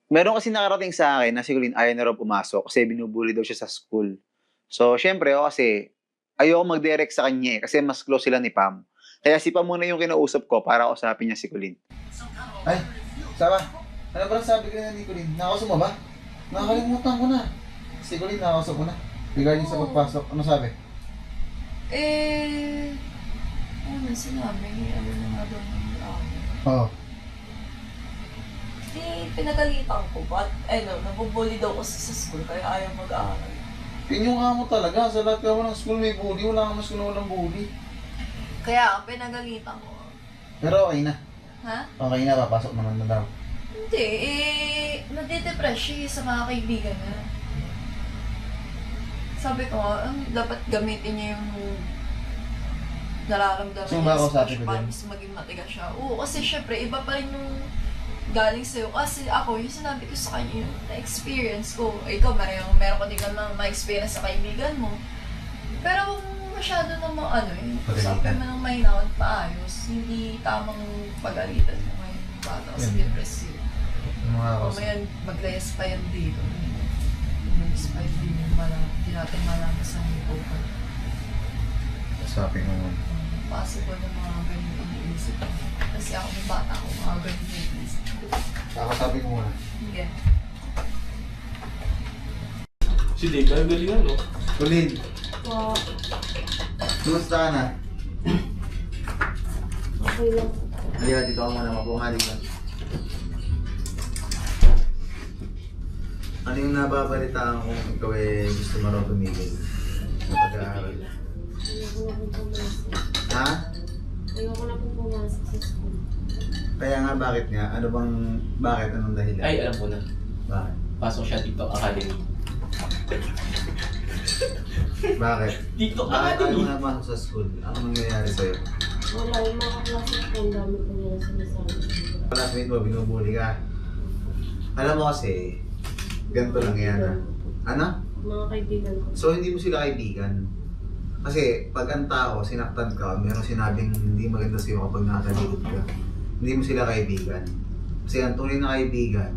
Meron kasi nakarating sa akin na si Colleen ayaw na raw pumasok kasi binubully daw siya sa school. So, syempre ako kasi ayoko mag-direct sa kanya kasi mas close sila ni Pam. Kaya si Pam muna yung kinausap ko para usapin niya si Colleen. Ay, Saba, ano ba sabi ka na ni Colleen? Nakausap mo ba? Nakakalimutan ko na. Si Colleen nakausap mo na. Regarding sa pagpasok, ano sabi? Ano sinabi? Ano na nga daw ng Oo. pinagalitan ko. Ba't, nabubully daw kasi sa school kaya ayaw mag-aaral. Yun yung amo talaga. Sa lahat ka ng school may bully. Wala kang mas school na walang bully. Kaya pinagalitan ko. Pero okay na. Ha? Okay na, papasok naman na daw. Hindi, nadidepress siya sa mga kaibigan niya. Sabi ko nga, dapat gamitin niya yung nararamdaman So, ba ako sabi ko para din? mas maging matigas siya. Oo, kasi syempre, iba pa rin yung galing sa'yo. Kasi ako, yung sinabi ko sa kanya, yung na-experience ko. Ikaw, meron ko din naman ma-experience sa kaibigan mo. Pero masyado namang sabi mo nang mahinaw at maayos. Hindi tamang pag-alitan mo ngayon yung bata kasi depressive. O ngayon, mag-layas pa yan dito. Mag-layas pa yan din yung hindi natin malaman sa hipo pa. Sabi mo. Possible na mga ganyan ang iisip ko. Kasi ako ng bata ko, mga ganyan ang iisip ko. Sabi ko muna. Hindi. Si Dave, ay galing no? Colleen, Po, kumusta ka na? okay lang. Halika dito ako muna, mapumali ka. Ano yung nababalitaan kung ikaw gusto mo raw tumigil sa pag-aaral? Ayoko na pong pumasok. Ha? Ayoko na pong pumasok sa school. Kaya nga, bakit nga? Bakit? Anong dahilan? Ay, alam ko na. Bakit? Pasok siya dito, Academy. Bakit? Dito, Bakit ayaw Academy? mo na pasok sa school? Ano nangyayari sa'yo? Wala yung mga kaklase ko, ang dami ko nila sinasabi. Classmate mo, binubuli ka. Alam mo kasi, ganito lang yan. Ano? Mga kaibigan ko. So, hindi mo sila kaibigan. Kasi, pag ang tao, sinaktan ka, meron sinabing hindi maganda sa'yo kapag nakatalikod ka. Hindi mo sila kaibigan. Kasi ang tunay na kaibigan,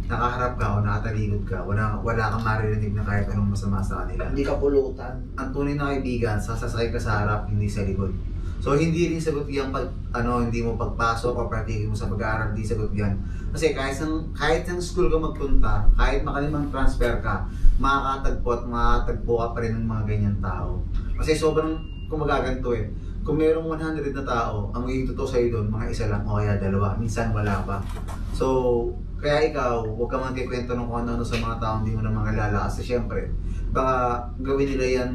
nakaharap ka o nakatalikod ka, wala kang maririnig na kahit anong masama sa kanila. Hindi ka pulutan. Ang tunay na kaibigan, sasasakay ka sa harap, hindi sa likod. So, hindi rin sagot yung hindi mo pagpasok o pratigin mo sa pag-aaral, hindi sagot yan. Kasi kahit ng school ka magpunta, kahit makalimang transfer ka, makakatagpo ka pa rin ng mga ganyan tao. Kasi sobrang kumagaganto Kung mayroong 100 na tao, ang magiging totoo sa'yo doon, mga isa lang o kaya dalawa. Minsan wala pa. So, kaya ikaw, huwag ka magkikwento ng kung ano sa mga taong hindi mo na makilala. Kasi syempre, baka gawin nila yan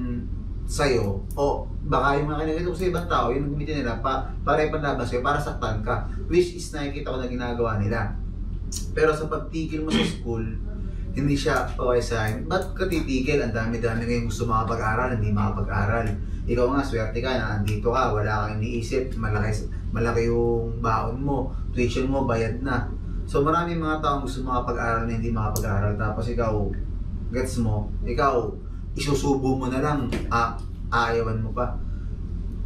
sa'yo. O baka yung mga kinagito ko sa ibang tao, yung gamitin nila para ipanlabas sa'yo, para saktan ka. Which is nakikita ko na ginagawa nila. Pero sa pagtigil mo sa school, hindi siya okay sa akin. Ba't ka titigil? Ang dami-dami ngayong gusto makapag-aral, hindi makapag-aral. Ikaw nga, swerte ka na andito ka, wala kang iniisip, malaki yung baon mo, tuition mo, bayad na. So maraming mga taong gusto makapag-aral na hindi makapag-aral. Tapos ikaw, gets mo, ikaw, isusubo mo na lang, aayawan mo pa.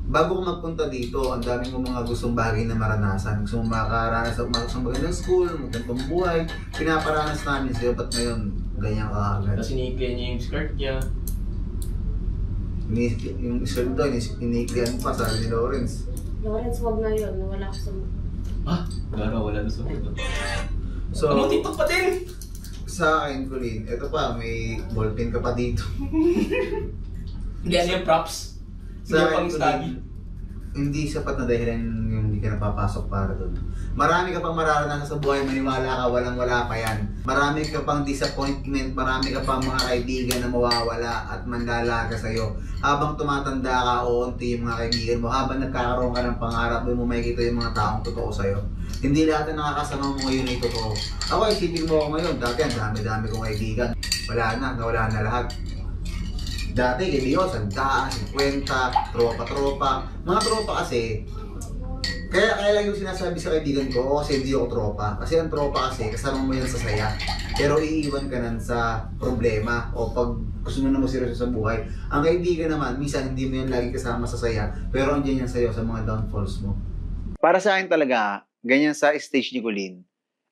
Bago ka magpunta dito, ang dami mo mga gustong bagay na maranasan. Gusto mo makakaranas sa magandang school, magandang buhay. Pinaparanas namin sa'yo, ba't ngayon ganyan ka agad? Tapos iniklihan niya yung skirt niya. Yung skirt doon, iniklihan pa, sabi ni Lawrence. Lawrence, wag na yun. Wala ko sa mga. Gara, wala na sa photo. So, Ano, TikTok pa din? sa akin, Colleen, eto pa, may ballpen ka pa dito. Hindi ano yung props. Hindi Sa yung akin, pang-study. Colleen, hindi sapat na dahilan yung hindi ka napapasok para doon. Marami ka pang mararanasan sa buhay, maniwala ka, walang-wala pa yan. Marami ka pang disappointment, marami ka pang mga kaibigan na mawawala at manlalaga sa'yo. Habang tumatanda ka, uunti yung mga kaibigan mo. Habang nagkakaroon ka ng pangarap, doon mo makikita yung mga taong totoo sa'yo. Hindi lahat na nakakasama mo ngayon ay totoo. Ako, isipin mo ako ngayon, dati ang dami-dami kong kaibigan. Nawala na lahat. Dati, kaibigan, 100, 50, tropa-tropa. Mga tropa kasi, kaya lang yung sinasabi sa kaibigan ko, kasi hindi ako tropa. Kasi ang tropa kasi, kasama mo yan sa saya. Pero iiwan ka nan sa problema o pag gusto mo na seryoso sa buhay. Ang kaibigan naman, minsan hindi mo yan lagi kasama sa saya, pero andyan yan sa'yo sa mga downfalls mo. Para sa akin talaga, ganyan sa stage ni Colleen,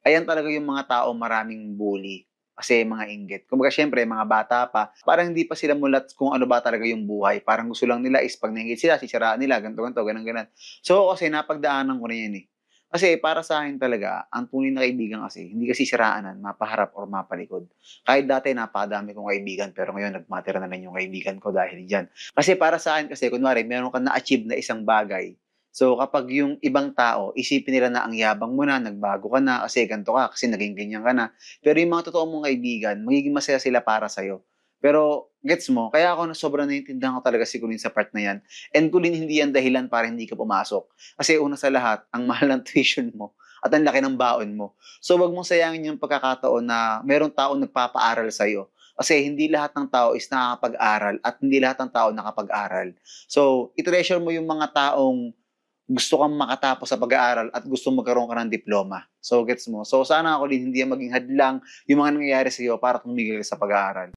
ayan talaga yung mga tao maraming bully. Kasi mga inggit. Kumbaga, syempre, mga bata pa, parang hindi pa sila mulat kung ano ba talaga yung buhay. Parang gusto lang nila is pag nainggit sila, sisiraan nila, ganito, ganito, ganun, ganun. So, kasi napagdaanan ko na yan eh. Kasi para sa akin talaga, ang tunay na kaibigan kasi, hindi kasi siraanan, mapaharap or mapalikod. Kahit dati napakadami kong kaibigan, pero ngayon nagmatter na lang yung kaibigan ko dahil dyan. Kasi para sa akin kasi, kunwari, meron ka na-achieve na isang bagay. So, kapag yung ibang tao, isipin nila na ang yabang mo na, nagbago ka na, kasi ganito ka, kasi naging ganyan ka na. Pero yung mga totoo mong kaibigan, magiging masaya sila para sa'yo. Pero, gets mo, kaya ako na sobrang naiintindihan ko talaga si Kulin sa part na yan. And Kulin, hindi yan dahilan para hindi ka pumasok. Kasi una sa lahat, ang mahal ng tuition mo at ang laki ng baon mo. So, wag mong sayangin yung pagkakataon na merong tao nagpapaaral sa'yo. Kasi hindi lahat ng tao is nakakapag-aral at hindi lahat ng tao nakapag-aral. So, i-treasure mo yung mga taong gusto kang makatapos sa pag-aaral at gusto magkaroon ka ng diploma. So, gets mo? So, sana ako din hindi yan maging hadlang yung mga nangyayari sa iyo para tumigil ka sa pag-aaral.